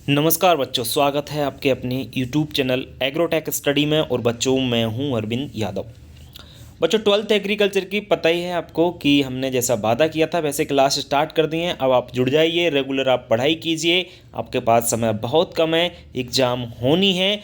नमस्कार बच्चों, स्वागत है आपके अपने YouTube चैनल एग्रोटेक स्टडी में। और बच्चों, मैं हूं अरविंद यादव। बच्चों, 12th एग्रीकल्चर की पता ही है आपको कि हमने जैसा वादा किया था वैसे क्लास स्टार्ट कर दी हैं। अब आप जुड़ जाइए, रेगुलर आप पढ़ाई कीजिए। आपके पास समय बहुत कम है, एग्ज़ाम होनी है।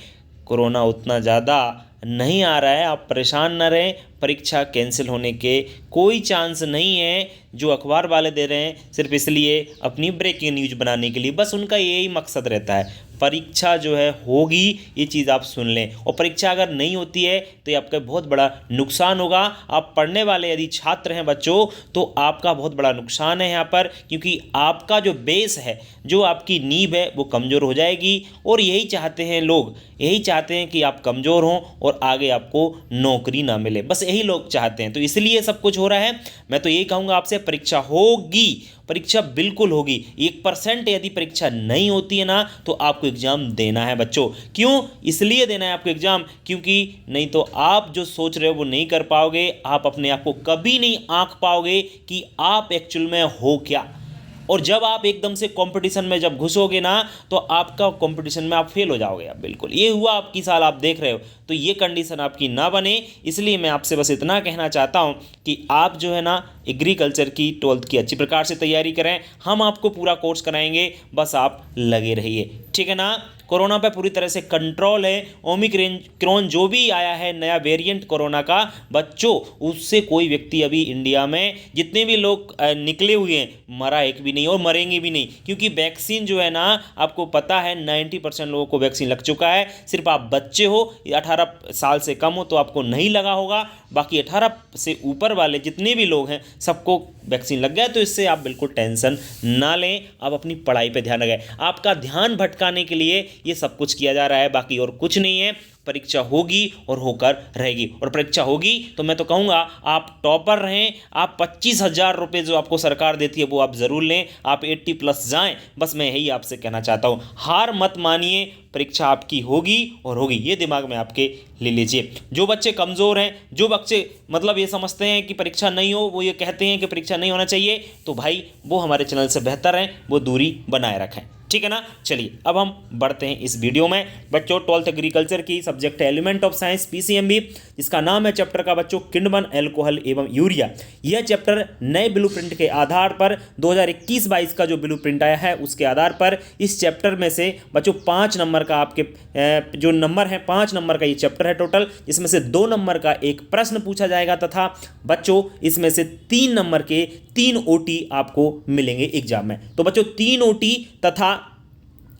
कोरोना उतना ज़्यादा नहीं आ रहा है, आप परेशान न रहें। परीक्षा कैंसिल होने के कोई चांस नहीं है। जो अखबार वाले दे रहे हैं सिर्फ इसलिए अपनी ब्रेकिंग न्यूज़ बनाने के लिए, बस उनका यही मकसद रहता है। परीक्षा जो है होगी, ये चीज़ आप सुन लें। और परीक्षा अगर नहीं होती है तो ये आपका बहुत बड़ा नुकसान होगा। आप पढ़ने वाले यदि छात्र हैं बच्चों, तो आपका बहुत बड़ा नुकसान है यहाँ पर, क्योंकि आपका जो बेस है, जो आपकी नींव है, वो कमज़ोर हो जाएगी। और यही चाहते हैं लोग, यही चाहते हैं कि आप कमज़ोर हों और आगे आपको नौकरी ना मिले। बस यही लोग चाहते हैं, तो इसलिए सब कुछ हो रहा है। मैं तो यही कहूँगा आपसे, परीक्षा होगी, परीक्षा बिल्कुल होगी। 1% यदि परीक्षा नहीं होती है ना, तो आपको एग्ज़ाम देना है बच्चों। क्यों? इसलिए देना है आपको एग्ज़ाम, क्योंकि नहीं तो आप जो सोच रहे हो वो नहीं कर पाओगे। आप अपने आप को कभी नहीं आंक पाओगे कि आप एक्चुअल में हो क्या। और जब आप एकदम से कंपटीशन में जब घुसोगे ना, तो आपका कंपटीशन में आप फेल हो जाओगे। आप बिल्कुल, ये हुआ आपकी साल, आप देख रहे हो। तो ये कंडीशन आपकी ना बने, इसलिए मैं आपसे बस इतना कहना चाहता हूँ कि आप जो है ना, एग्रीकल्चर की 12th की अच्छी प्रकार से तैयारी करें। हम आपको पूरा कोर्स कराएंगे, बस आप लगे रहिए, ठीक है ना। कोरोना पे पूरी तरह से कंट्रोल है। ओमिक्रॉन जो भी आया है, नया वेरिएंट कोरोना का बच्चों, उससे कोई व्यक्ति अभी इंडिया में, जितने भी लोग निकले हुए हैं, मरा एक भी नहीं और मरेंगे भी नहीं। क्योंकि वैक्सीन जो है ना, आपको पता है 90% लोगों को वैक्सीन लग चुका है। सिर्फ आप बच्चे हो, 18 साल से कम हो तो आपको नहीं लगा होगा। बाकी 18 से ऊपर वाले जितने भी लोग हैं, सबको वैक्सीन लग गया। तो इससे आप बिल्कुल टेंशन ना लें, आप अपनी पढ़ाई पे ध्यान लगाएं। आपका ध्यान भटकाने के लिए ये सब कुछ किया जा रहा है, बाकी और कुछ नहीं है। परीक्षा होगी और होकर रहेगी। और परीक्षा होगी तो मैं तो कहूँगा आप टॉपर रहें। आप 25,000 रुपये जो आपको सरकार देती है वो आप ज़रूर लें। आप 80+ जाएं। बस मैं यही आपसे कहना चाहता हूँ, हार मत मानिए। परीक्षा आपकी होगी और होगी, ये दिमाग में आपके ले लीजिए। जो बच्चे कमज़ोर हैं, जो बच्चे मतलब ये समझते हैं कि परीक्षा नहीं हो, वो ये कहते हैं कि परीक्षा नहीं होना चाहिए, तो भाई वो हमारे चैनल से बेहतर हैं, वो दूरी बनाए रखें, ठीक है ना। चलिए अब हम बढ़ते हैं इस वीडियो में। बच्चों, 12th एग्रीकल्चर की सब्जेक्ट है एलिमेंट ऑफ साइंस PCMB, जिसका नाम है चैप्टर का बच्चों किण्वन, अल्कोहल एवं यूरिया। यह चैप्टर नए ब्लूप्रिंट के आधार पर 2021-22 का जो ब्लूप्रिंट आया है उसके आधार पर इस चैप्टर में से बच्चों 5 नंबर का आपके जो नंबर है, 5 नंबर का ये चैप्टर है टोटल। इसमें से 2 नंबर का एक प्रश्न पूछा जाएगा, तथा बच्चों इसमें से 3 नंबर के 3 OT आपको मिलेंगे एग्जाम में। तो बच्चों 3 OT तथा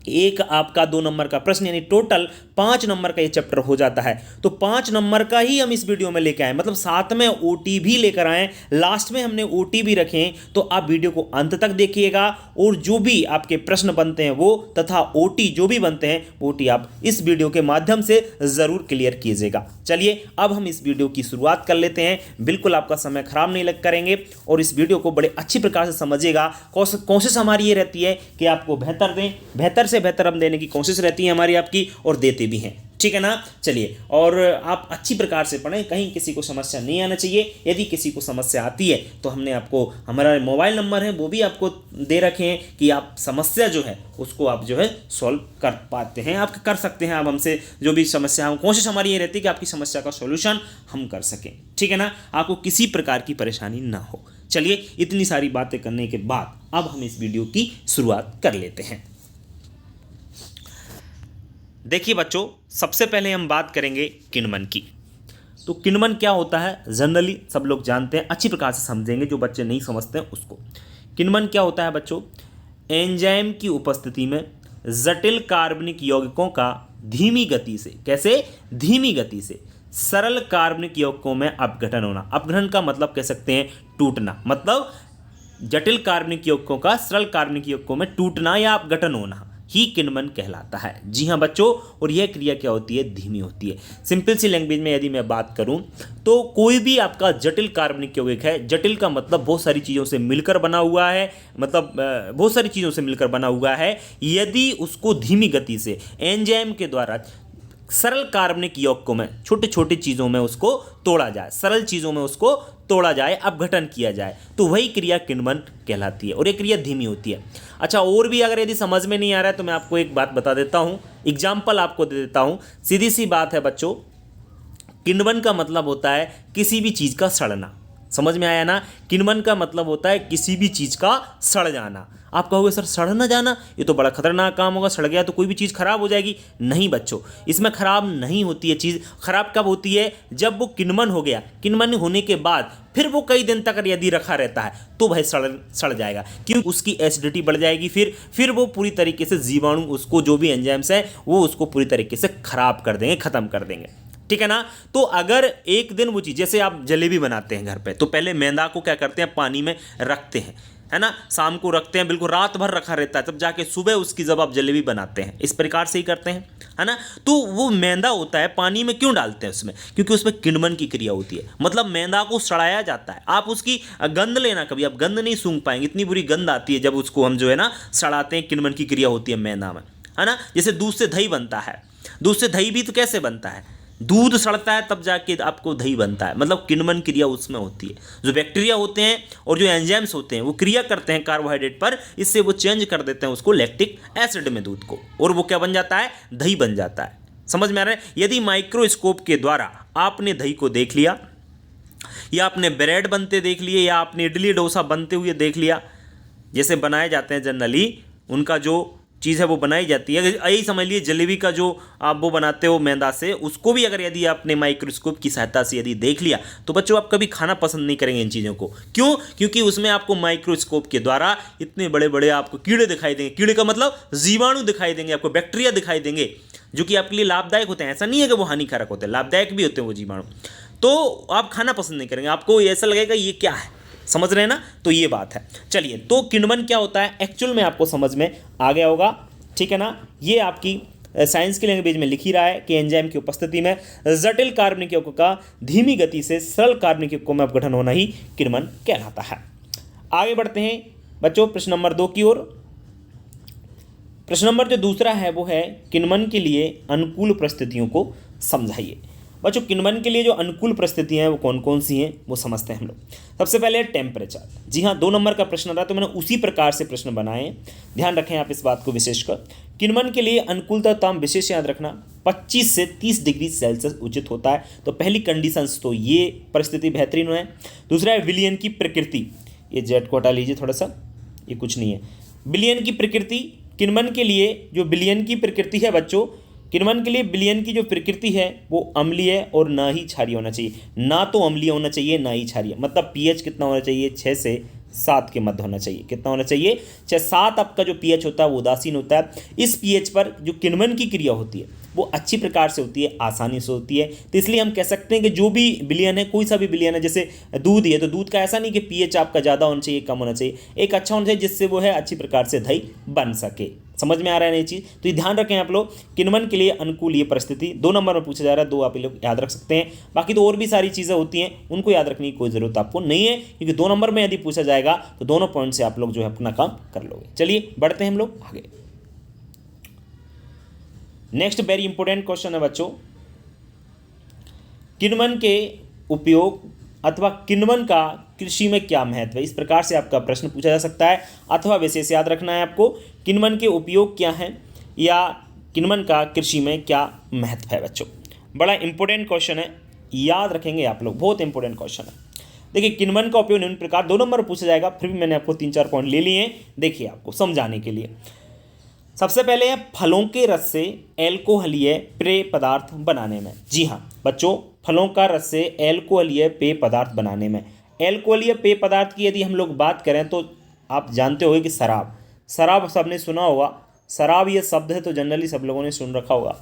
एक आपका 2 नंबर का प्रश्न, यानी टोटल 5 नंबर का ये चैप्टर हो जाता है। तो 5 नंबर का ही हम इस वीडियो में लेकर आए, मतलब साथ में OT भी लेकर आए। लास्ट में हमने OT भी रखे, तो आप वीडियो को अंत तक देखिएगा। और जो भी आपके प्रश्न बनते हैं वो, तथा OT जो भी बनते हैं, OT आप इस वीडियो के माध्यम से ज़रूर क्लियर कीजिएगा। चलिए अब हम इस वीडियो की शुरुआत कर लेते हैं। बिल्कुल आपका समय खराब नहीं लग करेंगे और इस वीडियो को बड़े अच्छी प्रकार से समझिएगा। कोशिश हमारी ये रहती है कि आपको बेहतर दें, बेहतर से बेहतर हम देने की कोशिश रहती है हमारी, आपकी, और देते भी हैं, ठीक है ना। चलिए, और आप अच्छी प्रकार से पढ़ें, कहीं किसी को समस्या नहीं आना चाहिए। यदि किसी को समस्या आती है तो हमने आपको, हमारा मोबाइल नंबर है वो भी आपको दे रखे हैं कि आप समस्या जो है उसको आप जो है सॉल्व कर पाते हैं, आप कर सकते हैं। आप हमसे जो भी समस्या हो, कोशिश हमारी ये रहती है कि आपकी समस्या का सॉल्यूशन हम कर सकें, ठीक है ना, आपको किसी प्रकार की परेशानी ना हो। चलिए, इतनी सारी बातें करने के बाद अब हम इस वीडियो की शुरुआत कर लेते हैं। देखिए बच्चों, सबसे पहले हम बात करेंगे किण्वन की। तो किण्वन क्या होता है, जनरली सब लोग जानते हैं, अच्छी प्रकार से समझेंगे। जो बच्चे नहीं समझते हैं उसको, किण्वन क्या होता है बच्चों, एंजाइम की उपस्थिति में जटिल कार्बनिक यौगिकों का धीमी गति से, कैसे, धीमी गति से सरल कार्बनिक यौगिकों में अपघटन होना। अपघटन का मतलब कह सकते हैं टूटना, मतलब जटिल कार्बनिक यौगिकों का सरल कार्बनिक यौगिकों में टूटना या अपघटन होना ही किण्वन कहलाता है। जी हाँ बच्चों, और यह क्रिया क्या होती है, धीमी होती है। सिंपल सी लैंग्वेज में यदि मैं बात करूं तो कोई भी आपका जटिल कार्बनिक यौगिक है, जटिल का मतलब बहुत सारी चीज़ों से मिलकर बना हुआ है, मतलब बहुत सारी चीज़ों से मिलकर बना हुआ है। यदि उसको धीमी गति से एंजाइम के द्वारा सरल कार्बनिक यौग को में छोटे छोटे चीज़ों में उसको तोड़ा जाए, सरल चीज़ों में उसको तोड़ा जाए, अपघटन किया जाए, तो वही क्रिया किण्वन कहलाती है और ये क्रिया धीमी होती है। अच्छा, और भी अगर यदि समझ में नहीं आ रहा है तो मैं आपको एक बात बता देता हूँ, एग्जाम्पल आपको दे देता हूँ। सीधी सी बात है बच्चों, किण्वन का मतलब होता है किसी भी चीज़ का सड़ना। समझ में आया ना? किण्वन का मतलब होता है किसी भी चीज़ का सड़ जाना। आप कहोगे सर सड़ न जाना, ये तो बड़ा खतरनाक काम होगा, सड़ गया तो कोई भी चीज़ खराब हो जाएगी। नहीं बच्चों, इसमें खराब नहीं होती है चीज़। खराब कब होती है? जब वो किण्वन हो गया, किण्वन होने के बाद फिर वो कई दिन तक यदि रखा रहता है तो भाई सड़ जाएगा, क्यों? उसकी एसिडिटी बढ़ जाएगी, फिर वो पूरी तरीके से जीवाणु उसको, जो भी एंजाइम्स है वो उसको पूरी तरीके से खराब कर देंगे, खत्म कर देंगे। ठीक है ना? तो अगर एक दिन वो चीज़, जैसे आप जलेबी बनाते हैं घर पे, तो पहले मैदा को क्या करते हैं, पानी में रखते हैं, है ना, शाम को रखते हैं, बिल्कुल रात भर रखा रहता है, तब जाके सुबह उसकी जब आप जलेबी बनाते हैं, इस प्रकार से ही करते हैं, है ना। तो वो मैदा होता है, पानी में क्यों डालते हैं उसमें? क्योंकि उसमें किण्वन की क्रिया होती है, मतलब मैदा को सड़ाया जाता है। आप उसकी गंध लेना, कभी आप गंध नहीं सूंघ पाएंगे, इतनी बुरी गंध आती है जब उसको हम जो है ना सड़ाते हैं, किण्वन की क्रिया होती है मैदा में, है ना। जैसे दूध से दही बनता है, दूध से दही भी तो कैसे बनता है? दूध सड़ता है तब जाके आपको दही बनता है, मतलब किण्वन क्रिया उसमें होती है। जो बैक्टीरिया होते हैं और जो एंजाइम्स होते हैं वो क्रिया करते हैं कार्बोहाइड्रेट पर, इससे वो चेंज कर देते हैं उसको लैक्टिक एसिड में, दूध को, और वो क्या बन जाता है? दही बन जाता है। समझ में आ रहा है? यदि माइक्रोस्कोप के द्वारा आपने दही को देख लिया, या आपने ब्रेड बनते देख लिए, या आपने इडली डोसा बनते हुए देख लिया, जैसे बनाए जाते हैं जनरली, उनका जो चीज़ है वो बनाई जाती है, यही समझ लीजिए जलेबी का जो आप वो बनाते हो मैदा से, उसको भी अगर यदि आपने माइक्रोस्कोप की सहायता से यदि देख लिया तो बच्चों आप कभी खाना पसंद नहीं करेंगे इन चीज़ों को। क्यों? क्योंकि उसमें आपको माइक्रोस्कोप के द्वारा इतने बड़े बड़े आपको कीड़े दिखाई देंगे। कीड़े का मतलब जीवाणु दिखाई देंगे, आपको बैक्टीरिया दिखाई देंगे, जो कि आपके लिए लाभदायक होते हैं। ऐसा नहीं है कि वो हानिकारक होते हैं, लाभदायक भी होते हैं वो जीवाणु। तो आप खाना पसंद नहीं करेंगे, आपको ऐसा लगेगा ये क्या है। समझ रहे हैं ना? तो ये बात है। चलिए, तो किण्वन क्या होता है एक्चुअल में आपको समझ में आ गया होगा, ठीक है ना। ये आपकी साइंस की लैंग्वेज में लिख ही रहा है कि एंजाइम की उपस्थिति में जटिल कार्बनिक यौगिकों का धीमी गति से सरल कार्बनिक यौगिकों में अपघटन होना ही किण्वन कहलाता है। आगे बढ़ते हैं बच्चों प्रश्न नंबर 2 की ओर। प्रश्न नंबर जो दूसरा है वो है किण्वन के लिए अनुकूल परिस्थितियों को समझाइए। बच्चों, किण्वन के लिए जो अनुकूल परिस्थितियां हैं वो कौन कौन सी हैं वो समझते हैं हम लोग। सबसे पहले टेम्परेचर। जी हाँ, 2 नंबर का प्रश्न रहा तो मैंने उसी प्रकार से प्रश्न बनाए हैं, ध्यान रखें आप इस बात को विशेषकर। किण्वन के लिए अनुकूलता ताम विशेष याद रखना, 25 से 30 डिग्री सेल्सियस उचित होता है। तो पहली कंडीशंस तो ये परिस्थिति बेहतरीन है। दूसरा है विलयन की प्रकृति, ये जेड को हटा लीजिए थोड़ा सा, ये कुछ नहीं है। विलयन की प्रकृति, किण्वन के लिए जो विलयन की प्रकृति है बच्चों, किण्वन के लिए विलयन की जो प्रकृति है वो अम्लीय और ना ही क्षारीय होना चाहिए। ना तो अम्लीय होना चाहिए ना ही क्षारीय, मतलब पीएच कितना होना चाहिए? 6 से 7 के मध्य होना चाहिए। कितना होना चाहिए? 6-7 आपका जो पीएच होता है वो उदासीन होता है। इस पीएच पर जो किण्वन की क्रिया होती है वो अच्छी प्रकार से होती है, आसानी से होती है। तो इसलिए हम कह सकते हैं कि जो भी विलयन है, कोई सा भी विलयन है, जैसे दूध है तो दूध का ऐसा नहीं कि पीएच आपका ज़्यादा होना चाहिए कम होना चाहिए, एक अच्छा होना चाहिए जिससे वो है अच्छी प्रकार से दही बन सके। समझ में आ रहा है नई चीज़? तो ये ध्यान रखें आप लोग, किण्वन के लिए अनुकूल ये परिस्थिति 2 नंबर में पूछा जा रहा है, 2 आप लोग याद रख सकते हैं। बाकी तो और भी सारी चीज़ें होती हैं, उनको याद रखने की कोई ज़रूरत आपको नहीं है, क्योंकि 2 नंबर में यदि पूछा जाएगा तो दोनों पॉइंट से आप लोग जो है अपना काम कर लोगे। चलिए बढ़ते हैं हम लोग आगे। नेक्स्ट वेरी इंपॉर्टेंट क्वेश्चन है बच्चों, किण्वन के उपयोग अथवा किण्वन का कृषि में क्या महत्व है? इस प्रकार से आपका प्रश्न पूछा जा सकता है, अथवा विशेष याद रखना है आपको, किण्वन के उपयोग क्या हैं या किण्वन का कृषि में क्या महत्व है बच्चों। बड़ा इंपॉर्टेंट क्वेश्चन है, याद रखेंगे आप लोग, बहुत इंपॉर्टेंट क्वेश्चन है। देखिए, किण्वन का उपयोग निम्न प्रकार 2 नंबर पूछा जाएगा, फिर भी मैंने आपको 3-4 पॉइंट ले लिए हैं, देखिए आपको समझाने के लिए। सबसे पहले है फलों के रस से एल्कोहलीय पेय पदार्थ बनाने में। जी हाँ बच्चों, फलों का रस से एल्कोहलीय पेय पदार्थ बनाने में। एल्कोहलीय पेय पदार्थ की यदि हम लोग बात करें तो आप जानते होंगे कि शराब सबने सुना होगा। शराब ये शब्द है तो जनरली सब लोगों ने सुन रखा होगा।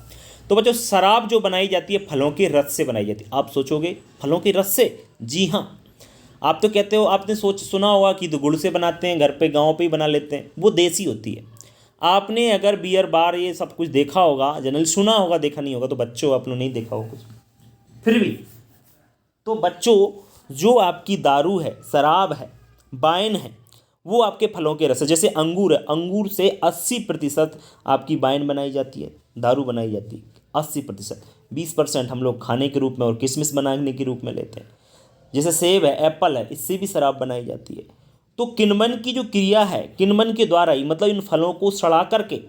तो बच्चों, शराब जो बनाई जाती है फलों के रस से बनाई जाती है। आप सोचोगे फलों के रस से? जी हाँ, आप तो कहते हो, आपने सुना होगा कि तो गुड़ से बनाते हैं, घर पे गाँव पे ही बना लेते हैं, वो देसी होती है। आपने अगर बियर बार ये सब कुछ देखा होगा, जनरली सुना होगा, देखा नहीं होगा, तो बच्चों आपने नहीं देखा होगा कुछ, फिर भी तो बच्चों जो आपकी दारू है, शराब है, वाइन है, वो आपके फलों के रस है। जैसे अंगूर है, अंगूर से 80% आपकी वाइन बनाई जाती है, दारू बनाई जाती है। 80%। 20% हम लोग खाने के रूप में और किशमिश बनाने के रूप में लेते हैं। जैसे सेब है, एप्पल है, इससे भी शराब बनाई जाती है। तो किण्वन की जो क्रिया है, किण्वन के द्वारा ही, मतलब इन फलों को सड़ा करके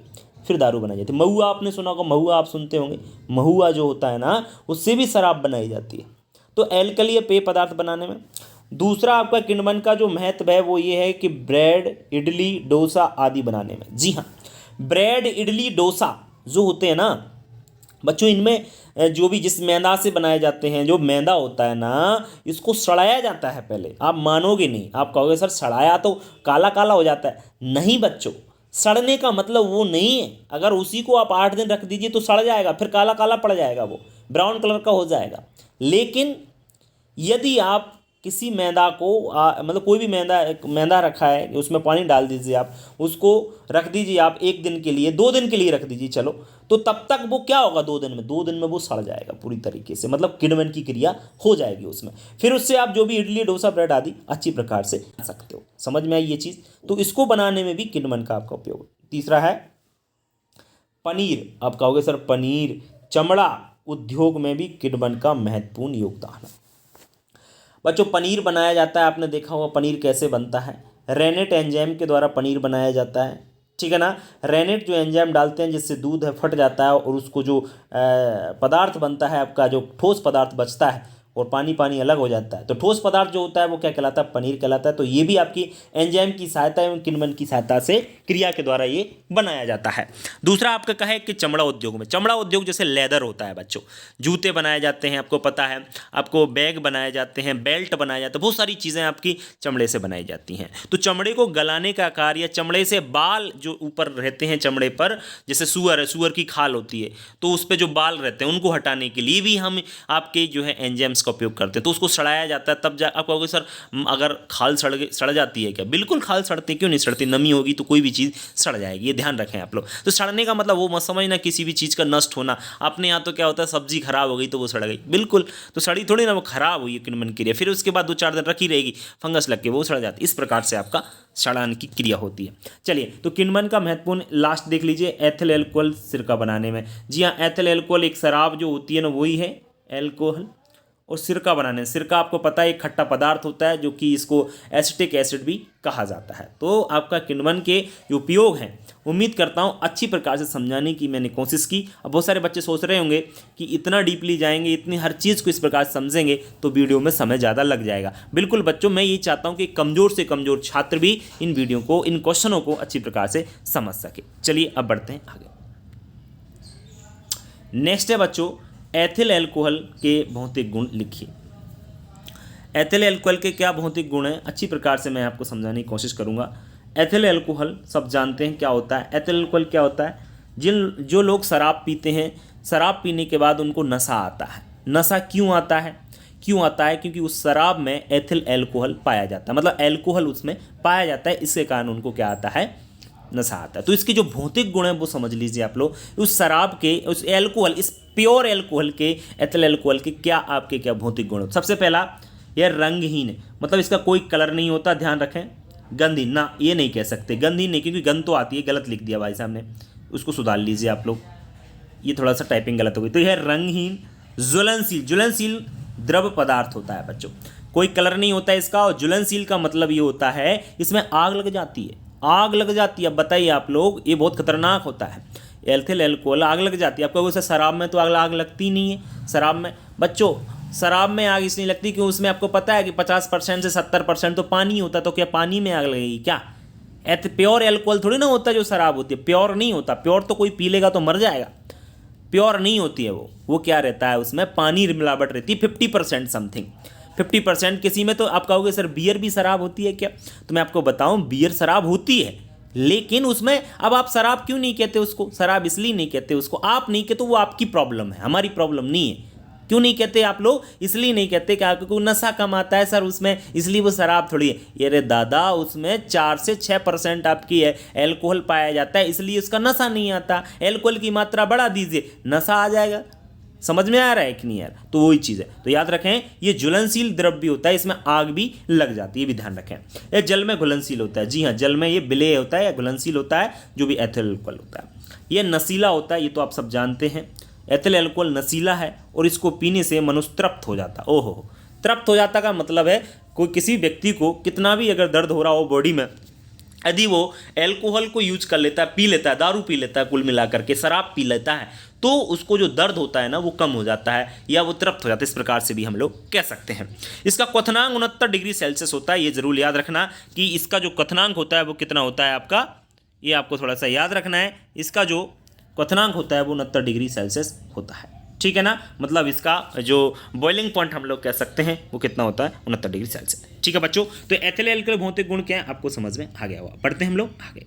फिर दारू बनाई जाती है। महुआ आपने सुना होगा, महुआ आप सुनते होंगे, महुआ जो होता है ना, उससे भी शराब बनाई जाती है। तो एल्कली पेय पदार्थ बनाने में। दूसरा आपका किण्वन का जो महत्व है वो ये है कि ब्रेड, इडली, डोसा आदि बनाने में। जी हाँ, ब्रेड, इडली, डोसा जो होते हैं ना बच्चों, इनमें जो भी जिस मैदा से बनाए जाते हैं, जो मैदा होता है ना, इसको सड़ाया जाता है पहले। आप मानोगे नहीं, आप कहोगे सर सड़ाया तो काला काला हो जाता है। नहीं बच्चों, सड़ने का मतलब वो नहीं है। अगर उसी को आप 8 दिन रख दीजिए तो सड़ जाएगा, फिर काला काला पड़ जाएगा, वो ब्राउन कलर का हो जाएगा। लेकिन यदि आप किसी मैदा को मतलब कोई भी मैदा रखा है, उसमें पानी डाल दीजिए, आप उसको रख दीजिए, आप 1 दिन के लिए, 2 दिन के लिए रख दीजिए चलो, तो तब तक वो क्या होगा, 2 दिन में वो सड़ जाएगा पूरी तरीके से, मतलब किण्वन की क्रिया हो जाएगी उसमें। फिर उससे आप जो भी इडली, डोसा, ब्रेड आदि अच्छी प्रकार से बना सकते हो। समझ में आई ये चीज़? तो इसको बनाने में भी किण्वन का आपका उपयोग। तीसरा है पनीर। आप कहोगे सर पनीर, चमड़ा उद्योग में भी किण्वन का महत्वपूर्ण योगदान है। बच्चों पनीर बनाया जाता है, आपने देखा होगा पनीर कैसे बनता है। रेनेट एंजाइम के द्वारा पनीर बनाया जाता है, ठीक है ना। रेनेट जो एंजाइम डालते हैं जिससे दूध है फट जाता है और उसको जो पदार्थ बनता है आपका, जो ठोस पदार्थ बचता है और पानी पानी अलग हो जाता है, तो ठोस पदार्थ जो होता है वो क्या कहलाता है, पनीर कहलाता है। तो ये भी आपकी एंजाइम की सहायता एवं किण्वन की सहायता से, क्रिया के द्वारा ये बनाया जाता है। दूसरा आपका कहा है कि चमड़ा उद्योग में, चमड़ा उद्योग जैसे लेदर होता है बच्चों, जूते बनाए जाते हैं, आपको पता है, आपको बैग बनाए जाते हैं, बेल्ट बनाए जाते हैं, बहुत सारी चीज़ें आपकी चमड़े से बनाई जाती हैं। तो चमड़े को गलाने का कार्य, या चमड़े से बाल जो ऊपर रहते हैं चमड़े पर, जैसे सुअर है, सुअर की खाल होती है, तो उस पर जो बाल रहते हैं उनको हटाने के लिए भी हम आपके जो है एंजाइम्स का उपयोग करते हैं। तो उसको सड़ाया जाता है, तब जा आप कहोगे सर अगर खाल सड़ जाती है क्या? बिल्कुल खाल सड़ती, क्यों नहीं सड़ती, नमी होगी तो कोई भी चीज़ सड़ जाएगी, ये ध्यान रखें आप लोग। तो सड़ने का मतलब वो मत समझना किसी भी चीज़ का नष्ट होना। अपने यहाँ तो क्या होता है, सब्जी खराब हो गई तो वो सड़ गई, बिल्कुल तो सड़ी थोड़ी ना, वो खराब हुई किण्वन क्रिया, फिर उसके बाद 2-4 दिन रखी रहेगी, फंगस लग के वो सड़ जाती। इस प्रकार से आपका सड़ाने की क्रिया होती है। चलिए, तो किण्वन का महत्वपूर्ण लास्ट देख लीजिए, एथिल एल्कोहल सिरका बनाने में। जी हाँ, एथिल एल्कोहल एक शराब जो होती है ना, वही है एल्कोहल। और सिरका बनाने, सिरका आपको पता है एक खट्टा पदार्थ होता है जो कि इसको एसिटिक एसिड भी कहा जाता है। तो आपका किण्वन के जो उपयोग हैं, उम्मीद करता हूँ अच्छी प्रकार से समझाने की मैंने कोशिश की। अब बहुत सारे बच्चे सोच रहे होंगे कि इतना डीपली जाएंगे, इतनी हर चीज़ को इस प्रकार से समझेंगे तो वीडियो में समय ज़्यादा लग जाएगा। बिल्कुल बच्चों, मैं यही चाहता हूँ कि कमज़ोर से कमज़ोर छात्र भी इन वीडियो को, इन क्वेश्चनों को अच्छी प्रकार से समझ सके। चलिए अब बढ़ते हैं आगे। नेक्स्ट है बच्चों, एथिल एल्कोहल के भौतिक गुण लिखिए। एथिल एल्कोहल के क्या भौतिक गुण हैं, अच्छी प्रकार से मैं आपको समझाने की कोशिश करूंगा। एथिल एल्कोहल सब जानते हैं क्या होता है। एथिल एल्कोहल क्या होता है, जो लोग शराब पीते हैं, शराब पीने के बाद उनको नशा आता है। नशा क्यों आता है? क्योंकि उस शराब में एथिल एल्कोहल पाया जाता है, मतलब एल्कोहल उसमें पाया जाता है, इसके कारण उनको क्या आता है, नशा आता है। तो इसके जो भौतिक गुण है वो समझ लीजिए आप लोग। उस शराब के, उस एल्कोहल, इस प्योर एल्कोहल के, एथिल एल्कोहल के क्या आपके क्या भौतिक गुण? सबसे पहला, यह रंगहीन है, मतलब इसका कोई कलर नहीं होता, ध्यान रखें। गंधहीन ना, ये नहीं कह सकते, गंधहीन नहीं, क्योंकि गंध तो आती है, गलत लिख दिया भाई साहब ने, उसको सुधार लीजिए आप लोग, ये थोड़ा सा टाइपिंग गलत हो गई। तो यह रंगहीन, ज्वलनशील, ज्वलनशील द्रव पदार्थ होता है बच्चों, कोई कलर नहीं होता इसका। और ज्वलनशील का मतलब ये होता है इसमें आग लग जाती है, आग लग जाती है। अब बताइए आप लोग, ये बहुत खतरनाक होता है एथिल एल्कोहल, आग लग जाती है। आपको वैसे शराब में तो आग लगती नहीं है। शराब में बच्चों, शराब में आग इसलिए लगती कि उसमें आपको पता है कि 50% से 70% तो पानी होता, तो क्या पानी में आग लगेगी क्या? प्योर एल्कोहल थोड़ी ना होता जो शराब होती है, प्योर नहीं होता। प्योर तो कोई पी लेगा तो मर जाएगा, प्योर नहीं होती है वो क्या रहता है, उसमें पानी मिलावट रहती है, 50% समथिंग, 50%। किसी में तो आप कहोगे सर बियर भी शराब होती है क्या? तो मैं आपको बताऊं, बियर शराब होती है, लेकिन उसमें अब आप शराब क्यों नहीं कहते उसको? शराब इसलिए नहीं कहते उसको, आप नहीं कहते, वो आपकी प्रॉब्लम है, हमारी प्रॉब्लम नहीं है। क्यों नहीं कहते आप लोग? इसलिए नहीं कहते कि आपको नशा कम आता है सर उसमें, इसलिए वो शराब थोड़ी है। ये रे दादा, उसमें 4 से 6% आपकी है एल्कोहल पाया जाता है, इसलिए उसका नशा नहीं आता। एल्कोहल की मात्रा बढ़ा दीजिए, नशा आ जाएगा। समझ में आ रहा है कि नहीं यार? तो वही चीज़ है। तो याद रखें, ये ज्वलनशील द्रव्य होता है, इसमें आग भी लग जाती है, ये भी ध्यान रखें। ये जल में घुलनशील होता है। जी हाँ, जल में ये विलेय होता है या घुलनशील होता है, जो भी एथिल एल्कोहल होता है। ये नशीला होता है, ये तो आप सब जानते हैं। एथिल अल्कोहल नशीला है और इसको पीने से मनुष्य तृप्त हो जाता। ओहो, तृप्त हो जाता का मतलब है कोई किसी व्यक्ति को कितना भी अगर दर्द हो रहा हो बॉडी में, यदि वो एल्कोहल को यूज कर लेता है, पी लेता है, दारू पी लेता है, कुल मिलाकर के शराब पी लेता है, तो उसको जो दर्द होता है ना वो कम हो जाता है या वो तृप्त हो जाता है। इस प्रकार से भी हम लोग कह सकते हैं। इसका क्वथनांक 69 डिग्री सेल्सियस होता है। ये जरूर याद रखना कि इसका जो क्वथनांक होता है वो कितना होता है आपका, ये आपको थोड़ा सा याद रखना है। इसका जो क्वथनांक होता है वो 69 डिग्री सेल्सियस होता है, ठीक है ना। मतलब इसका जो बॉइलिंग पॉइंट हम लोग कह सकते हैं वो कितना होता है, 69 डिग्री सेल्सियस, ठीक है बच्चों। तो एथिल अल्कोहल भौतिक गुण क्या है आपको समझ में आ गया हुआ। पढ़ते हैं हम लोग आगे।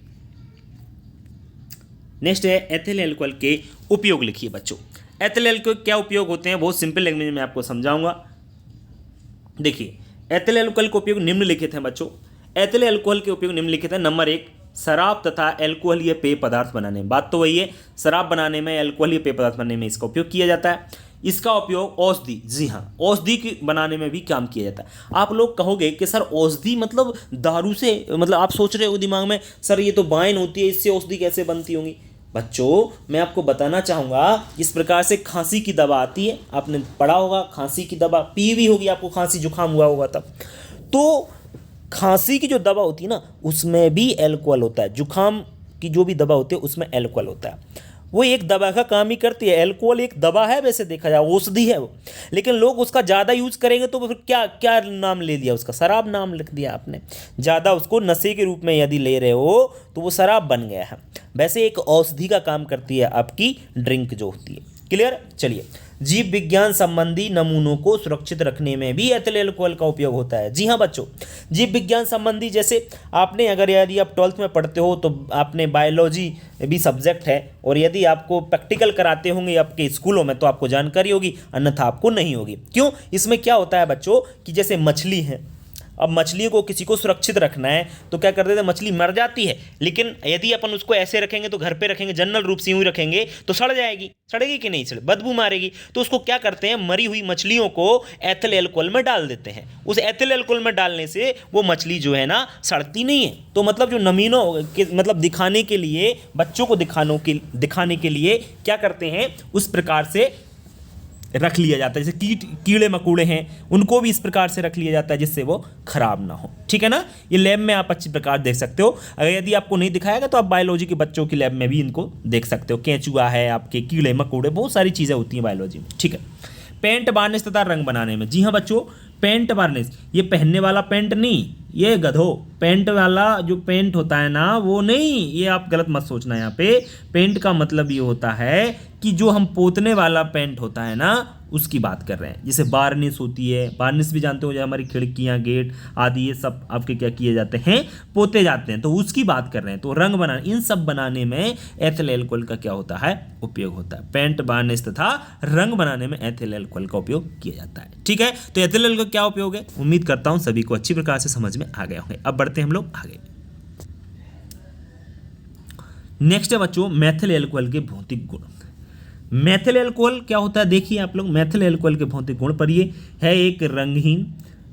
नेक्स्ट है एथिल अल्कोहल के उपयोग लिखिए बच्चों। एथिल अल्कोहल क्या उपयोग होते हैं, बहुत सिंपल लैंग्वेज में आपको समझाऊंगा। देखिए, एथिल अल्कोहल के उपयोग निम्नलिखित हैं बच्चों। एथिल अल्कोहल के उपयोग निम्नलिखित है। नंबर 1, शराब तथा अल्कोहलीय पेय पदार्थ बनाने में, बात तो वही है, शराब बनाने में, अल्कोहलीय पेय पदार्थ बनाने में इसका उपयोग किया जाता है। इसका उपयोग औषधि, जी हाँ, औषधि की बनाने में भी काम किया जाता है। आप लोग कहोगे कि सर औषधि मतलब दारू से, मतलब आप सोच रहे हो दिमाग में सर ये तो वाइन होती है, इससे औषधि कैसे बनती होंगी। बच्चों मैं आपको बताना चाहूँगा, इस प्रकार से खांसी की दवा आती है, आपने पढ़ा होगा, खांसी की दवा पी भी होगी, आपको खांसी जुकाम हुआ होगा तब। तो खांसी की जो दवा होती है ना उसमें भी अल्कोहल होता है, जुकाम की जो भी दवा होती है उसमें अल्कोहल होता है। वो एक दवा का काम ही करती है। अल्कोहल एक दवा है, वैसे देखा जाए औषधि है वो, लेकिन लोग उसका ज़्यादा यूज़ करेंगे तो फिर क्या क्या नाम ले दिया उसका, शराब नाम लिख दिया आपने। ज़्यादा उसको नशे के रूप में यदि ले रहे हो तो वो शराब बन गया है। वैसे एक औषधि का काम करती है आपकी ड्रिंक जो होती है। क्लियर। चलिए, जीव विज्ञान संबंधी नमूनों को सुरक्षित रखने में भी एथिल अल्कोहल का उपयोग होता है। जी हाँ बच्चों, जीव विज्ञान संबंधी, जैसे आपने अगर यदि आप 12th में पढ़ते हो तो आपने बायोलॉजी भी सब्जेक्ट है, और यदि आपको प्रैक्टिकल कराते होंगे आपके स्कूलों में तो आपको जानकारी होगी, अन्यथा आपको नहीं होगी। क्यों? इसमें क्या होता है बच्चों कि जैसे मछली है, अब मछली को किसी को सुरक्षित रखना है तो क्या करते थे, मछली मर जाती है, लेकिन यदि अपन उसको ऐसे रखेंगे तो घर पे रखेंगे, जनरल रूप से यूँ ही रखेंगे तो सड़ जाएगी, सड़ेगी कि नहीं सड़े, बदबू मारेगी। तो उसको क्या करते हैं, मरी हुई मछलियों को एथिल अल्कोहल में डाल देते हैं। उस एथिल अल्कोहल में डालने से वो मछली जो है ना सड़ती नहीं है। तो मतलब जो नमीनों के मतलब दिखाने के लिए, बच्चों को दिखाने के लिए क्या करते हैं, उस प्रकार से रख लिया जाता है। जैसे कीड़े मकोड़े हैं उनको भी इस प्रकार से रख लिया जाता है जिससे वो खराब ना हो, ठीक है ना। ये लैब में आप अच्छी प्रकार देख सकते हो। अगर यदि आपको नहीं दिखाएगा तो आप बायोलॉजी के बच्चों की लैब में भी इनको देख सकते हो। केंचुआ है आपके, कीड़े मकोड़े, बहुत सारी चीज़ें होती हैं बायोलॉजी में, ठीक है। पेंट वार्निश तथा रंग बनाने में, जी हाँ बच्चों, पेंट वार्निश, ये पहनने वाला पेंट नहीं, ये गधो, पेंट वाला जो पेंट होता है ना वो नहीं, ये आप गलत मत सोचना। यहाँ पे पेंट का मतलब ये होता है कि जो हम पोतने वाला पेंट होता है ना उसकी बात कर रहे हैं। जैसे वार्निश होती है, वार्निश भी जानते हो, जो हमारी खिड़कियाँ, गेट आदि ये सब आपके क्या किए जाते हैं, पोते जाते हैं, तो उसकी बात कर रहे हैं। तो रंग बनाने, इन सब बनाने में एथिल अल्कोहल का क्या होता है, उपयोग होता है। पेंट, वार्निश तथा रंग बनाने में एथिल अल्कोहल का उपयोग किया जाता है, ठीक है। तो एथिल अल्कोहल का क्या उपयोग है, उम्मीद करता हूँ सभी को अच्छी प्रकार से समझ में आ गए होंगे। अब बढ़ते हैं हम लोग आगे। नेक्स्ट है बच्चों मेथिल अल्कोहल के भौतिक गुण। मेथिल अल्कोहल क्या होता है, देखिए आप लोग, मेथिल अल्कोहल के भौतिक गुण पर ये है एक रंगहीन,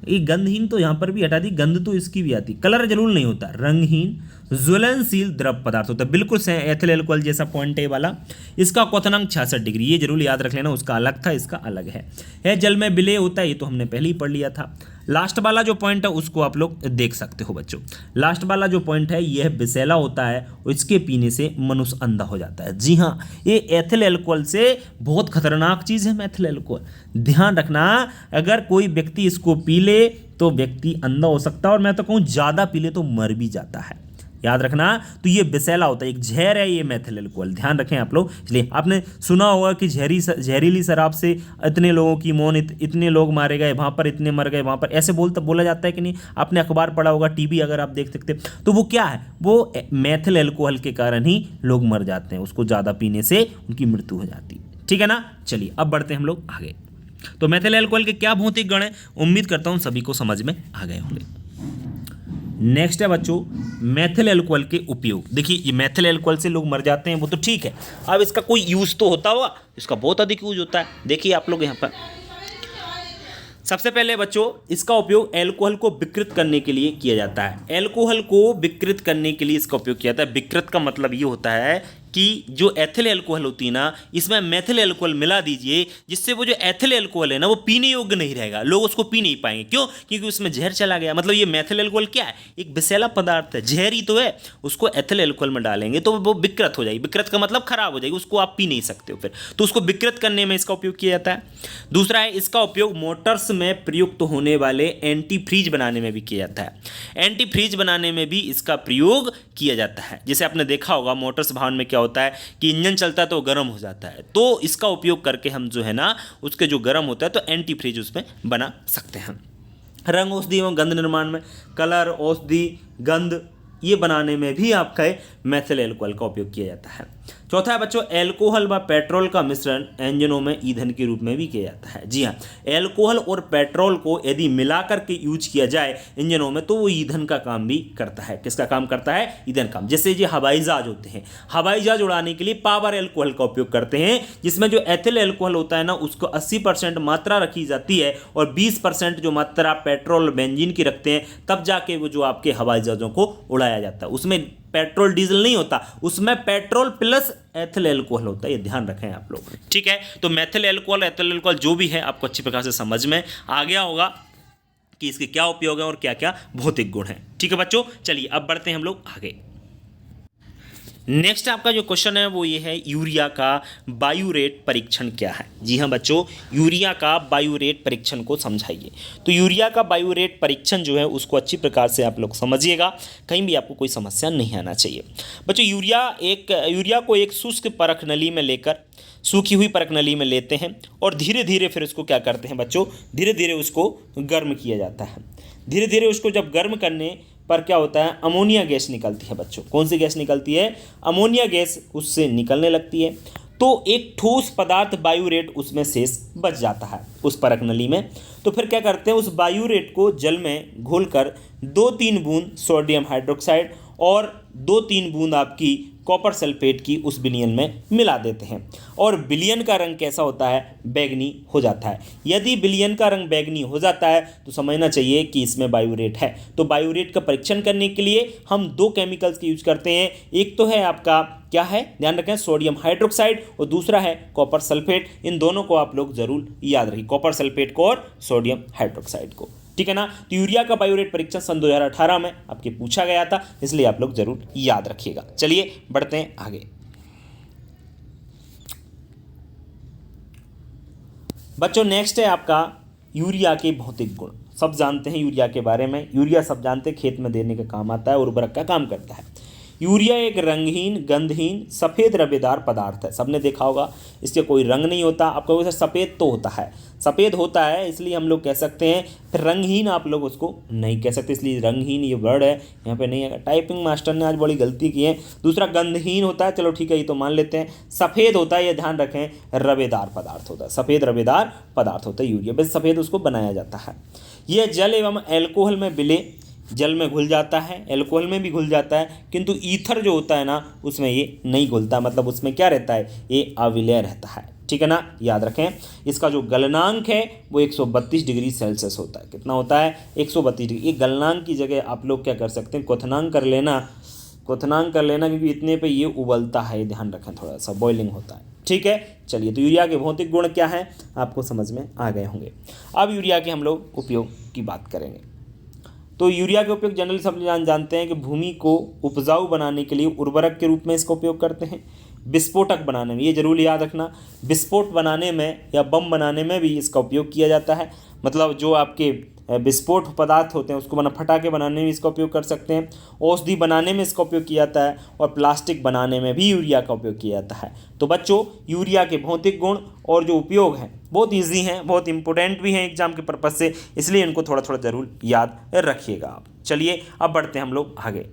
ये गंधहीन तो यहाँ पर भी हटा दी, गंध तो इसकी भी आती, कलर जरूर नहीं होता, रंगहीन ज्वलनशील द्रव पदार्थ होता है, बिल्कुल से एथिल अल्कोहल जैसा पॉइंट है वाला। इसका क्वथनांक 66 डिग्री, ये जरूर याद रख लेना, उसका अलग था, इसका अलग है जल में विलय होता है, ये तो हमने पहले ही पढ़ लिया था। लास्ट वाला जो पॉइंट है उसको आप लोग देख सकते हो बच्चों। लास्ट वाला जो पॉइंट है यह विषैला होता है और इसके पीने से मनुष्य अंधा हो जाता है। जी हाँ, ये एथिल अल्कोहल से बहुत खतरनाक चीज़ है मेथिल अल्कोहल। ध्यान रखना, अगर कोई व्यक्ति इसको पी ले तो व्यक्ति अंधा हो सकता है, और मैं तो कहूँ ज़्यादा पी ले तो मर भी जाता है। याद रखना, तो ये विषैला होता है, एक जहर है ये मेथिल अल्कोहल, ध्यान रखें आप लोग। इसलिए आपने सुना होगा कि जहरीली शराब से इतने लोगों की मौत, इतने लोग मारे गए, वहाँ पर इतने मर गए, वहाँ पर ऐसे बोला जाता है कि नहीं। आपने अखबार पढ़ा होगा, टीवी अगर आप देख सकते, तो वो क्या है, वो मेथिल अल्कोहल के कारण ही लोग मर जाते हैं, उसको ज़्यादा पीने से उनकी मृत्यु हो जाती है, ठीक है ना। चलिए अब बढ़ते हैं हम लोग आगे। तो मेथिल अल्कोहल के क्या भौतिक गुण हैं, उम्मीद करता हूँ सभी को समझ में आ गए होंगे। नेक्स्ट है बच्चों मेथिल अल्कोहल के उपयोग। देखिए ये मेथिल अल्कोहल से लोग मर जाते हैं वो तो ठीक है, अब इसका कोई यूज़ तो होता होगा, इसका बहुत अधिक यूज होता है। देखिए आप लोग यहाँ पर सबसे पहले बच्चों इसका उपयोग अल्कोहल को विकृत करने के लिए किया जाता है। अल्कोहल को विकृत करने के लिए इसका उपयोग किया जाता है। विकृत का मतलब ये होता है कि जो एथिल अल्कोहल होती है ना, इसमें मेथिल अल्कोहल मिला दीजिए, जिससे वो जो एथिल अल्कोहल है ना वो पीने योग्य नहीं रहेगा, लोग उसको पी नहीं पाएंगे। क्यों? क्योंकि उसमें जहर चला गया। मतलब ये मेथिल अल्कोहल क्या है? एक विषैला पदार्थ है, जहर ही तो है। उसको एथिल अल्कोहल में डालेंगे तो वो विकृत हो जाएगी। विकृत का मतलब खराब हो जाएगी, उसको आप पी नहीं सकते हो फिर। तो उसको विकृत करने में इसका उपयोग किया जाता है। दूसरा है, इसका उपयोग मोटर्स में प्रयुक्त होने वाले एंटी फ्रीज बनाने में भी किया जाता है। एंटी फ्रीज बनाने में भी इसका प्रयोग किया जाता है। जैसे आपने देखा होगा मोटर्स वाहन में क्या होता है कि इंजन चलता है तो गर्म हो जाता है, तो इसका उपयोग करके हम जो है ना उसके जो गर्म होता है तो एंटी फ्रीज उसमें बना सकते हैं। रंग, औषधि एवं गंध निर्माण में कलर, औषधि, गंध ये बनाने में भी आपका मेथिल अल्कोहल का उपयोग किया जाता है। चौथा है बच्चों, एल्कोहल व पेट्रोल का मिश्रण इंजनों में ईंधन के रूप में भी किया जाता है। जी हाँ, एल्कोहल और पेट्रोल को यदि मिलाकर के यूज किया जाए इंजनों में तो वो ईंधन का काम भी करता है। किसका काम करता है? ईंधन काम। जैसे ये हवाई जहाज होते हैं, हवाई जहाज उड़ाने के लिए पावर एल्कोहल का उपयोग करते हैं, जिसमें जो एथिल अल्कोहल होता है ना उसको 80% मात्रा रखी जाती है और 20% जो मात्रा पेट्रोल बेंजीन की रखते हैं, तब जाके वो जो आपके हवाई जहाज़ों को उड़ाया जाता है। उसमें पेट्रोल डीजल नहीं होता, उसमें पेट्रोल प्लस एथिल अल्कोहल होता है। ये ध्यान रखें आप लोग, ठीक है। तो मेथिल अल्कोहल, एथिल अल्कोहल जो भी है आपको अच्छी प्रकार से समझ में आ गया होगा कि इसके क्या उपयोग है और क्या क्या भौतिक गुण है। ठीक है बच्चों, चलिए अब बढ़ते हैं हम लोग आगे। नेक्स्ट आपका जो क्वेश्चन है वो ये है, यूरिया का बायूरेट परीक्षण क्या है। जी हाँ बच्चों, यूरिया का बायूरेट परीक्षण को समझाइए। तो यूरिया का बायूरेट परीक्षण जो है उसको अच्छी प्रकार से आप लोग समझिएगा, कहीं भी आपको कोई समस्या नहीं आना चाहिए। बच्चों यूरिया को एक शुष्क परख नली में लेकर, सूखी हुई परख नली में लेते हैं और धीरे धीरे फिर उसको क्या करते हैं बच्चों, धीरे धीरे उसको गर्म किया जाता है। धीरे धीरे उसको जब गर्म करने पर क्या होता है, अमोनिया गैस निकलती है बच्चों। कौन सी गैस निकलती है? अमोनिया गैस उससे निकलने लगती है, तो एक ठोस पदार्थ बायूरेट उसमें शेष बच जाता है उस परख नली में। तो फिर क्या करते हैं, उस बायूरेट को जल में घोलकर 2-3 बूंद सोडियम हाइड्रोक्साइड और 2-3 बूंद आपकी कॉपर सल्फेट की उस विलयन में मिला देते हैं और विलयन का रंग कैसा होता है? बैगनी हो जाता है। यदि विलयन का रंग बैगनी हो जाता है तो समझना चाहिए कि इसमें बायूरेट है। तो बायूरेट का परीक्षण करने के लिए हम 2 केमिकल्स की यूज करते हैं। एक तो है आपका क्या है, ध्यान रखें, सोडियम हाइड्रोक्साइड, और दूसरा है कॉपर सल्फेट। इन दोनों को आप लोग जरूर याद रखिए, कॉपर सल्फेट को और सोडियम हाइड्रोक्साइड को, ठीक है ना। तो यूरिया का बायूरेट परीक्षण सन 2018 में आपके पूछा गया था, इसलिए आप लोग जरूर याद रखिएगा। चलिए बढ़ते हैं आगे। बच्चों नेक्स्ट है आपका यूरिया के भौतिक गुण। सब जानते हैं यूरिया के बारे में, यूरिया सब जानते हैं, खेत में देने का काम आता है, उर्वरक का काम करता है। यूरिया एक रंगहीन, गंधहीन, सफ़ेद रवेदार पदार्थ है। सबने देखा होगा, इसके कोई रंग नहीं होता। आपको वैसे सफ़ेद तो होता है, सफ़ेद होता है, इसलिए हम लोग कह सकते हैं। फिर रंगहीन आप लोग उसको नहीं कह सकते, इसलिए रंगहीन ये वर्ड है यहाँ पे नहीं है। टाइपिंग मास्टर ने आज बड़ी गलती की है। दूसरा गंधहीन होता है, चलो ठीक है ये तो मान लेते हैं। सफ़ेद होता है, ये ध्यान रखें, रवेदार पदार्थ होता है, सफ़ेद रवेदार पदार्थ होता है यूरिया, बस सफ़ेद उसको बनाया जाता है। यह जल एवं एल्कोहल में विलय, जल में घुल जाता है, एल्कोहल में भी घुल जाता है, किंतु ईथर जो होता है ना उसमें ये नहीं घुलता। मतलब उसमें क्या रहता है, ये अविलय रहता है, ठीक है ना, याद रखें। इसका जो गलनांक है वो 132 डिग्री सेल्सियस होता है। कितना होता है? 132 डिग्री। ये गलनांक की जगह आप लोग क्या कर सकते हैं, क्वथनांक कर लेना, क्वथनांक कर लेना, क्योंकि इतने पे ये उबलता है, ध्यान रखें, थोड़ा सा बॉइलिंग होता है, ठीक है। चलिए, तो यूरिया के भौतिक गुण क्या हैं आपको समझ में आ गए होंगे। अब यूरिया के हम लोग उपयोग की बात करेंगे। तो यूरिया के उपयोग जनरली सब जानते हैं कि भूमि को उपजाऊ बनाने के लिए उर्वरक के रूप में इसका उपयोग करते हैं। विस्फोटक बनाने में, ये जरूर याद रखना, विस्फोट बनाने में या बम बनाने में भी इसका उपयोग किया जाता है। मतलब जो आपके विस्फोट पदार्थ होते हैं उसको फटाके बनाने में इसका उपयोग कर सकते हैं। औषधि बनाने में इसका उपयोग किया जाता है और प्लास्टिक बनाने में भी यूरिया का उपयोग किया जाता है। तो बच्चों, यूरिया के भौतिक गुण और जो उपयोग हैं बहुत ईजी हैं, बहुत इंपॉर्टेंट भी हैं एग्जाम के पर्पज से, इसलिए इनको थोड़ा थोड़ा जरूर याद रखिएगा आप। चलिए अब बढ़ते हैं हम लोग आगे।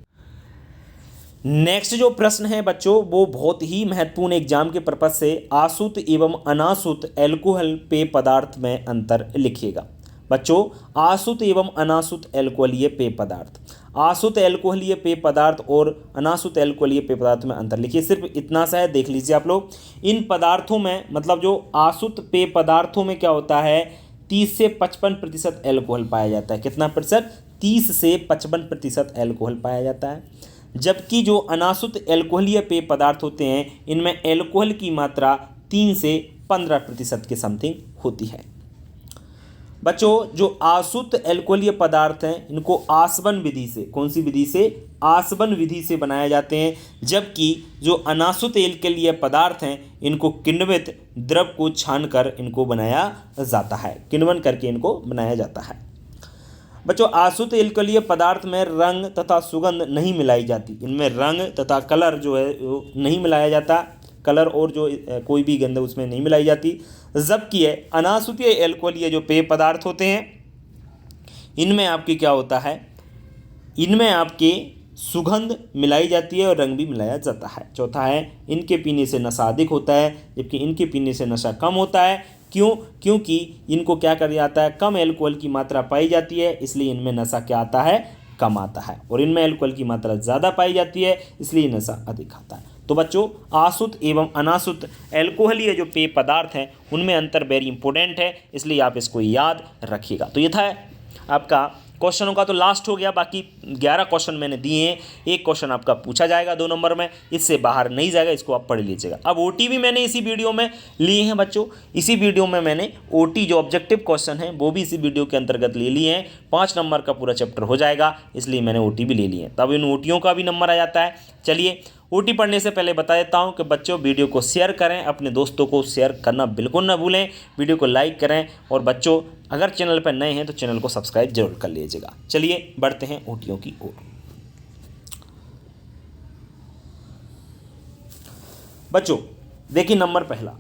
नेक्स्ट जो प्रश्न है बच्चों वो बहुत ही महत्वपूर्ण एग्जाम के पर्पज से, आसुत एवं अनासुत एल्कोहल पेय पदार्थ में अंतर लिखिएगा। बच्चों, आसुत एवं अनासुत एल्कोहलीय पेय पदार्थ, आसुत एल्कोहलीय पेय पदार्थ और अनासुत एल्कोहलीय पेय पदार्थ में अंतर लिखिए। सिर्फ इतना सा है, देख लीजिए आप लोग। इन पदार्थों में, मतलब जो आसुत पेय पदार्थों में क्या होता है, 30 से 55% एल्कोहल पाया जाता है। कितना प्रतिशत? 30 से 55% एल्कोहल पाया जाता है। जबकि जो अनाशुद्ध एल्कोहलीय पेय पदार्थ होते हैं इनमें एल्कोहल की मात्रा 3 से 15% के समथिंग होती है। बच्चों जो अशुद्ध एल्कोहलीय पदार्थ हैं इनको आसवन विधि से, कौन सी विधि से? आसवन विधि से बनाए जाते हैं, जबकि जो अनाशुद्ध एल्कोहलीय पदार्थ हैं इनको किण्वित द्रव को छानकर इनको बनाया जाता है, किण्वन करके इनको बनाया जाता है। बच्चों अशुद्ध एल्कोहलीय पदार्थ में रंग तथा सुगंध नहीं मिलाई जाती, इनमें रंग तथा कलर जो है वो नहीं मिलाया जाता, कलर और जो कोई भी गंध उसमें नहीं मिलाई जाती। जबकि अनाशुद्ध एल्कोहलीय जो पेय पदार्थ होते हैं इनमें आपकी क्या होता है, इनमें आपके सुगंध मिलाई जाती है और रंग भी मिलाया जाता है। चौथा है इनके पीने से नशा अधिक होता है, जबकि इनके पीने से नशा कम होता है। क्यों? क्योंकि इनको क्या कर जाता है, कम एल्कोहल की मात्रा पाई जाती है, इसलिए इनमें नशा क्या आता है, कम आता है, और इनमें एल्कोहल की मात्रा ज़्यादा पाई जाती है, इसलिए नशा अधिक आता है। तो बच्चों अशुद्ध एवं अनाशुद्ध एल्कोहलीय जो पेय पदार्थ हैं उनमें अंतर वेरी इंपॉर्टेंट है, इसलिए आप इसको याद रखिएगा। तो ये था आपका क्वेश्चनों का, तो लास्ट हो गया। बाकी 11 क्वेश्चन मैंने दिए हैं, एक क्वेश्चन आपका पूछा जाएगा 2 नंबर में, इससे बाहर नहीं जाएगा, इसको आप पढ़ लीजिएगा। अब ओटी भी मैंने इसी वीडियो में लिए हैं बच्चों, इसी वीडियो में मैंने ओटी जो ऑब्जेक्टिव क्वेश्चन है वो भी इसी वीडियो के अंतर्गत ले लिए हैं। 5 नंबर का पूरा चैप्टर हो जाएगा, इसलिए मैंने ओटी भी ले लिए हैं, तब इन ओटियों का भी नंबर आ जाता है। चलिए ओटी पढ़ने से पहले बता देता हूं कि बच्चों वीडियो को शेयर करें, अपने दोस्तों को शेयर करना बिल्कुल ना भूलें, वीडियो को लाइक करें, और बच्चों अगर चैनल पर नए हैं तो चैनल को सब्सक्राइब जरूर कर लीजिएगा। चलिए बढ़ते हैं ओटियों की ओर। बच्चों देखिए नंबर पहला,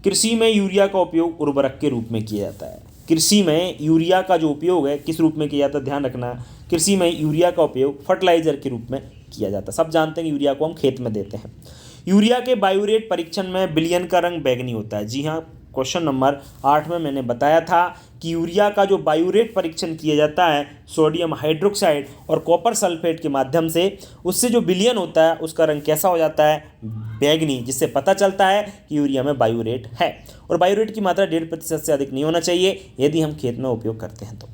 कृषि में यूरिया का उपयोग उर्वरक के रूप में किया जाता है। कृषि में यूरिया का जो उपयोग है किस रूप में किया जाता है, ध्यान रखना, कृषि में यूरिया का उपयोग फर्टिलाइजर के रूप में किया जाता है। सब जानते हैं कि यूरिया को हम खेत में देते हैं। यूरिया के बायोरेट परीक्षण में विलयन का रंग बैंगनी होता है। जी हाँ, क्वेश्चन नंबर 8 में मैंने बताया था कि यूरिया का जो बायोरेट परीक्षण किया जाता है सोडियम हाइड्रोक्साइड और कॉपर सल्फेट के माध्यम से, उससे जो विलयन होता है उसका रंग कैसा हो जाता है, बैंगनी, जिससे पता चलता है कि यूरिया में बायोरेट है। और बायोरेट की मात्रा 1.5% से अधिक नहीं होना चाहिए यदि हम खेत में उपयोग करते हैं तो।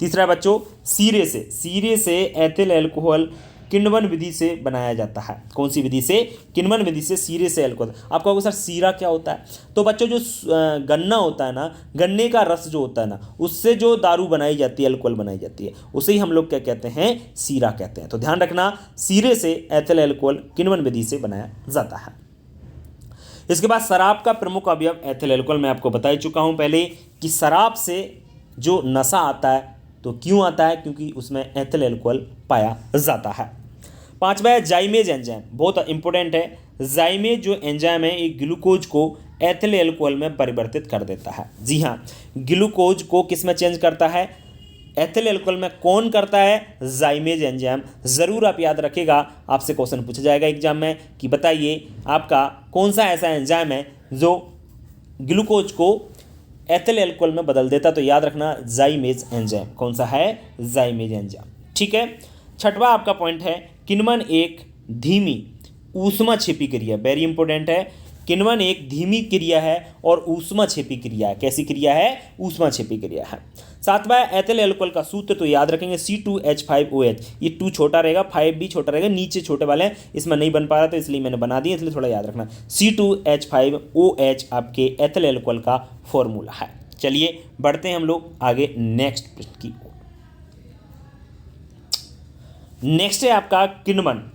तीसरा बच्चों, सीरे से एथिल अल्कोहल किण्वन विधि से बनाया जाता है। कौन सी विधि से? किण्वन विधि से सीरे से अल्कोहल। आपको कहोगे सर सीरा क्या होता है? तो बच्चों जो गन्ना होता है ना, गन्ने का रस जो होता है ना, उससे जो दारू बनाई जाती है, अल्कोहल बनाई जाती है, उसे ही हम लोग क्या कहते हैं, सीरा कहते हैं। तो ध्यान रखना, सीरे से एथिल अल्कोहल किण्वन विधि से बनाया जाता है। इसके बाद शराब का प्रमुख अवयव एथिल अल्कोहल। मैं आपको बता चुका हूँ पहले कि शराब से जो नशा आता है तो क्यों आता है, क्योंकि उसमें एथिल अल्कोहल पाया जाता है। 5वां है जाइमेज एंजाइम, बहुत इंपॉर्टेंट है। जाइमेज जो एंजाइम है ये ग्लूकोज को एथिल अल्कोहल में परिवर्तित कर देता है। जी हाँ, ग्लूकोज को किस में चेंज करता है, एथिल अल्कोहल में। कौन करता है? जाइमेज एंजाइम। ज़रूर आप याद रखिएगा, आपसे क्वेश्चन पूछा जाएगा एग्जाम में कि बताइए आपका कौन सा ऐसा एंजाइम है जो ग्लूकोज को एथिल अल्कोहल में बदल देता, तो याद रखना जाइमेज एंजाइम। कौन सा है? जाइमेज एंजाइम। ठीक है। 6वां आपका पॉइंट है किण्वन एक धीमी ऊष्माक्षेपी क्रिया, वेरी इंपॉर्टेंट है। किण्वन एक धीमी क्रिया है और ऊष्माक्षेपी क्रिया है। कैसी क्रिया है? ऊष्माक्षेपी क्रिया है। 7वां एथिल अल्कोहल का सूत्र तो याद रखेंगे C2H5OH। ये 2 छोटा रहेगा, 5 भी छोटा रहेगा, नीचे छोटे वाले हैं, इसमें नहीं बन पा रहा तो इसलिए मैंने बना दिया, इसलिए थोड़ा याद रखना। C2H5OH आपके एथिल अल्कोहल का फॉर्मूला है। चलिए बढ़ते हैं हम लोग आगे नेक्स्ट प्रश्न की ओर। नेक्स्ट है आपका किण्वन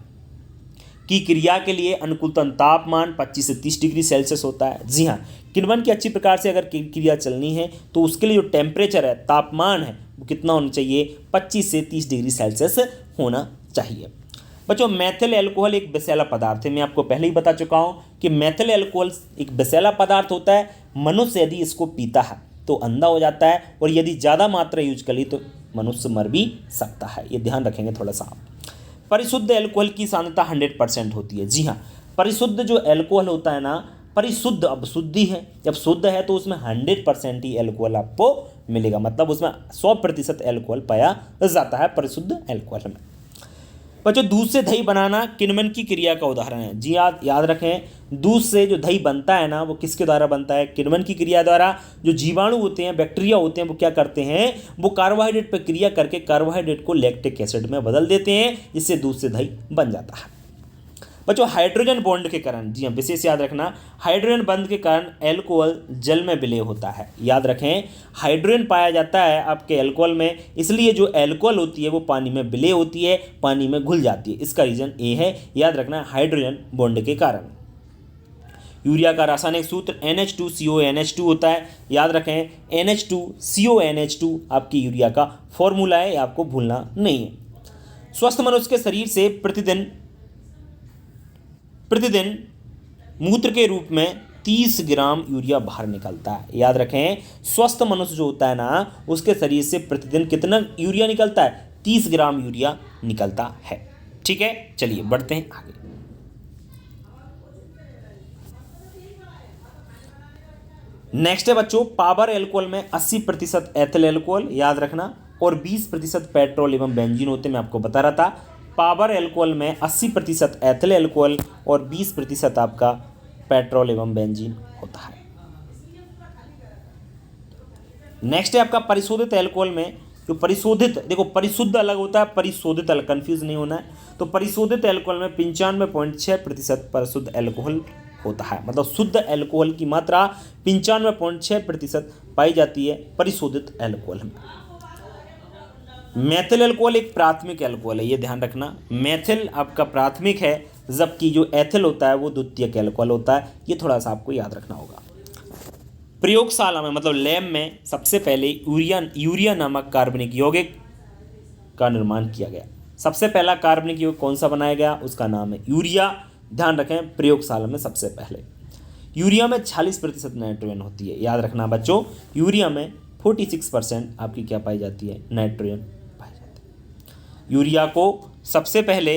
की क्रिया के लिए अनुकूलतम तापमान 25 से 30 डिग्री सेल्सियस होता है। जी हाँ, किण्वन की अच्छी प्रकार से अगर क्रिया चलनी है तो उसके लिए जो टेम्परेचर है, तापमान है, वो कितना होना चाहिए? 25 से 30 डिग्री सेल्सियस होना चाहिए। बच्चों मैथिल अल्कोहल एक विषैला पदार्थ है। मैं आपको पहले ही बता चुका हूँ कि मैथिल अल्कोहल एक विषैला पदार्थ होता है। मनुष्य यदि इसको पीता है तो अंधा हो जाता है, और यदि ज़्यादा मात्रा यूज कर ली तो मनुष्य मर भी सकता है। ये ध्यान रखेंगे थोड़ा सा। परिशुद्ध अल्कोहल की सांद्रता 100% होती है। जी हाँ, परिशुद्ध जो अल्कोहल होता है ना, परिशुद्ध, अब शुद्धि है, जब शुद्ध है तो उसमें 100% ही अल्कोहल आपको मिलेगा, मतलब उसमें 100% अल्कोहल पाया जाता है परिशुद्ध अल्कोहल में। बच्चों दूध से दही बनाना किण्वन की क्रिया का उदाहरण है। जी याद रखें, दूध से जो दही बनता है ना वो किसके द्वारा बनता है? किण्वन की क्रिया द्वारा। जो जीवाणु होते हैं, बैक्टीरिया होते हैं, वो क्या करते हैं? वो कार्बोहाइड्रेट पर क्रिया करके कार्बोहाइड्रेट को लैक्टिक एसिड में बदल देते हैं, जिससे दूध से दही बन जाता है। बच्चों हाइड्रोजन बॉन्ड के कारण, जी हाँ विशेष याद रखना, हाइड्रोजन बॉन्ड के कारण एल्कोहल जल में विलय होता है। याद रखें, हाइड्रोजन पाया जाता है आपके एल्कोहल में, इसलिए जो एल्कोहल होती है वो पानी में विलय होती है, पानी में घुल जाती है। इसका रीजन ए है, याद रखना, हाइड्रोजन बॉन्ड के कारण। यूरिया का रासायनिक सूत्र NH2CONH2 होता है। याद रखें, NH2CONH2 आपकी यूरिया का फॉर्मूला है, आपको भूलना नहीं है। स्वस्थ मनुष्य के शरीर से प्रतिदिन मूत्र के रूप में 30 ग्राम यूरिया बाहर निकलता है। याद रखें, स्वस्थ मनुष्य जो होता है ना, उसके शरीर से प्रतिदिन कितना यूरिया निकलता है? 30 ग्राम यूरिया निकलता है। ठीक है, चलिए बढ़ते हैं आगे। नेक्स्ट है बच्चों, पावर एल्कोहल में 80% एथिल एल्कोहल, याद रखना, और 20% पेट्रोल एवं बेंजीन होते हैं। मैं आपको बता रहा था, पावर एल्कोहल में 80% एथिल एल्कोहल और 20% आपका पेट्रोल एवं बेंजीन होता है। नेक्स्ट है आपका परिशोधित एल्कोहल में, जो परिशोधित, देखो परिशुद्ध अलग होता है, परिशोधित अलग, कंफ्यूज नहीं होना है। तो परिशोधित एल्कोहल में 95.6% परिशुद्ध एल्कोहल होता है, मतलब शुद्ध एल्कोहल की मात्रा 95.6% पाई जाती है परिशोधित एल्कोहल में। मैथिल एल्कोहल एक प्राथमिक एल्कोहल है, ये ध्यान रखना, मैथिल आपका प्राथमिक है, जबकि जो एथिल होता है वो द्वितीयक एल्कोहल होता है। ये थोड़ा सा आपको याद रखना होगा। प्रयोगशाला में, मतलब लैब में, सबसे पहले यूरिया नामक कार्बनिक यौगिक का निर्माण किया गया। सबसे पहला कार्बनिक यौगिक कौन सा बनाया गया? उसका नाम है यूरिया। ध्यान रखें, प्रयोगशाला में सबसे पहले। यूरिया में 40% नाइट्रोजन होती है। याद रखना बच्चों, यूरिया में 46% आपकी क्या पाई जाती है? नाइट्रोजन पाई जाती है। यूरिया को सबसे पहले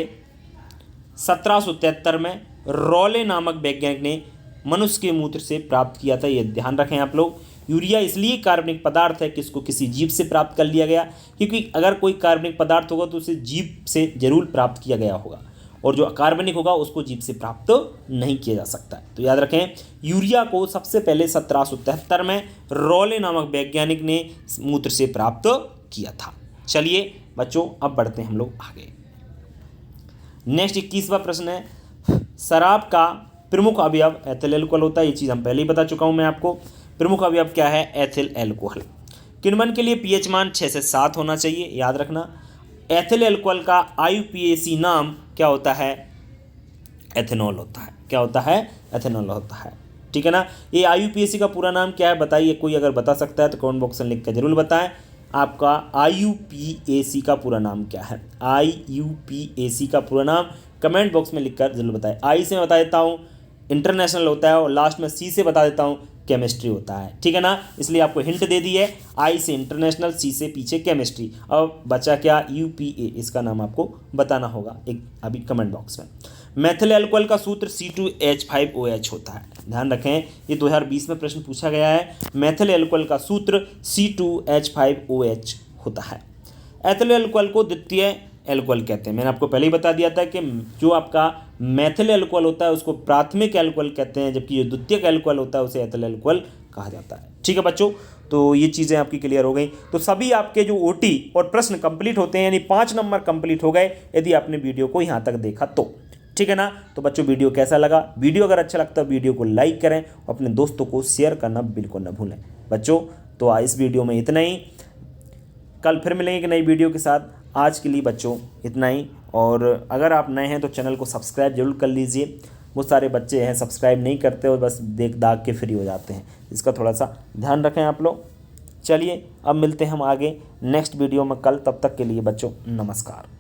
1773 में रॉले नामक वैज्ञानिक ने मनुष्य के मूत्र से प्राप्त किया था। ये ध्यान रखें आप लोग। यूरिया इसलिए कार्बनिक पदार्थ है कि इसको किसी जीव से प्राप्त कर लिया गया, क्योंकि अगर कोई कार्बनिक पदार्थ होगा तो उसे जीव से जरूर प्राप्त किया गया होगा, और जो अकार्बनिक होगा उसको जीव से प्राप्त नहीं किया जा सकता है। तो याद रखें, यूरिया को सबसे पहले 1773 में रॉले नामक वैज्ञानिक ने मूत्र से प्राप्त किया था। चलिए बच्चों, अब बढ़ते हैं हम लोग आगे। नेक्स्ट 21वां प्रश्न है, शराब का प्रमुख अवयव एथिल एल्कोहल होता है। ये चीज़ हम पहले ही बता चुका हूँ मैं आपको। प्रमुख अवयव क्या है? Ethyl alcohol. किण्वन के लिए pH मान 6 से 7 होना चाहिए। याद रखना, एथिल एल्कोहल का IUPAC नाम क्या होता है? एथेनॉल होता है। क्या होता है? एथेनॉल होता है। ठीक है ना। ये IUPAC का पूरा नाम क्या है बताइए, कोई अगर बता सकता है तो कमेंट बॉक्स में लिख कर जरूर बताएं। आपका IUPAC का पूरा नाम क्या है? IUPAC का पूरा नाम कमेंट बॉक्स में लिखकर जरूर बताएं। I से मैं बता देता हूँ इंटरनेशनल होता है, और लास्ट में C से बता देता हूँ केमिस्ट्री होता है। ठीक है ना, इसलिए आपको हिंट दे दी है। I से इंटरनेशनल, C से पीछे केमिस्ट्री। अब बचा क्या? UPA, इसका नाम आपको बताना होगा एक अभी कमेंट बॉक्स में। मैथिल एल्कोहल का सूत्र C2H5OH होता है। ध्यान रखें, ये 2020 में प्रश्न पूछा गया है। मैथिल एल्कोहल का सूत्र C2H5OH होता है। एथिल एल्कोहल को द्वितीय एल्कोहल कहते हैं। मैंने आपको पहले ही बता दिया था कि जो आपका मैथिल एल्कोहल होता है उसको प्राथमिक एल्कोहल कहते हैं, जबकि जो द्वितीयक एल्कोहल होता है उसे एथिल एल्कोहल कहा जाता है। ठीक है बच्चों, तो ये चीज़ें आपकी क्लियर हो गई। तो सभी आपके जो OT और प्रश्न कंप्लीट होते हैं, यानी 5 नंबर कंप्लीट हो गए यदि आपने वीडियो को यहाँ तक देखा तो। ठीक है ना। तो बच्चों, वीडियो कैसा लगा? वीडियो अगर अच्छा लगता है वीडियो को लाइक करें, अपने दोस्तों को शेयर करना बिल्कुल न भूलें। बच्चों, तो इस वीडियो में इतना ही, कल फिर मिलेंगे एक नई वीडियो के साथ। आज के लिए बच्चों इतना ही, और अगर आप नए हैं तो चैनल को सब्सक्राइब जरूर कर लीजिए। बहुत सारे बच्चे हैं सब्सक्राइब नहीं करते और बस देख दाग के फ्री हो जाते हैं, इसका थोड़ा सा ध्यान रखें आप लोग। चलिए अब मिलते हैं हम आगे नेक्स्ट वीडियो में कल, तब तक के लिए बच्चों नमस्कार।